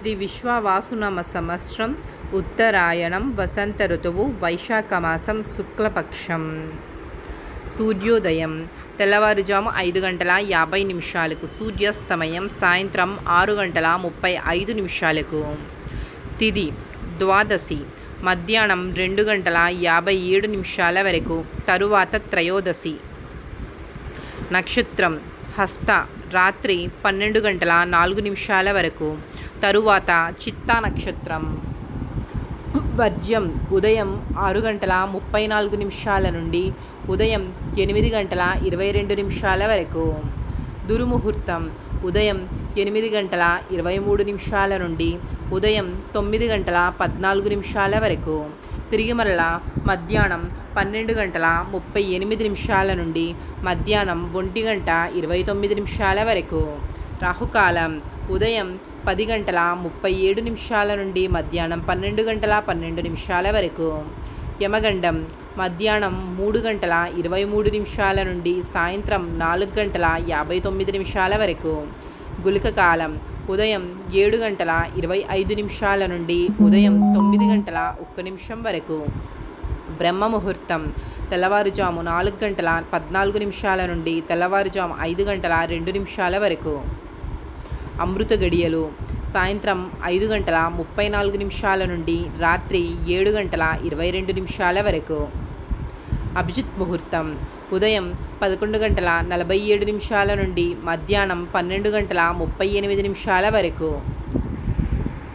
శ్రీ విశ్వవాసునామ సంవత్సరం ఉత్తరాయణం వసంత ఋతువు వైశాఖమాసం శుక్లపక్షం. సూర్యోదయం తెల్లవారుజాము 5:50 సూర్యాస్తమయం సాయంత్రం 6:35 తిథి ద్వాదశి మధ్యాహ్నం 2:57 వరకు, తరువాత త్రయోదశి. నక్షత్రం హస్త రాత్రి 12:04 వరకు, తరువాత చిత్తా నక్షత్రం. వర్జ్యం ఉదయం 6:34 నుండి ఉదయం 8:22 వరకు. దుర్ముహూర్తం ఉదయం 8:23 నుండి ఉదయం 9:14 వరకు. తిరిగి మరలా మధ్యాహ్నం 12:38 నుండి మధ్యాహ్నం 1:29 వరకు. రాహుకాలం ఉదయం 10:37 నుండి మధ్యాహ్నం 12:12 వరకు. యమగండం మధ్యాహ్నం 3:23 నుండి సాయంత్రం 4:59 వరకు. గుళిక కాలం ఉదయం 7:25 నుండి ఉదయం 9:01 వరకు. బ్రహ్మ ముహూర్తం తెల్లవారుజాము 4:14 నుండి తెల్లవారుజాము 5:02 వరకు. అమృత గడియలు సాయంత్రం 5:34 నుండి రాత్రి 7:22 వరకు. అభిజిత్ ముహూర్తం ఉదయం 11:47 నుండి మధ్యాహ్నం 12:38 వరకు.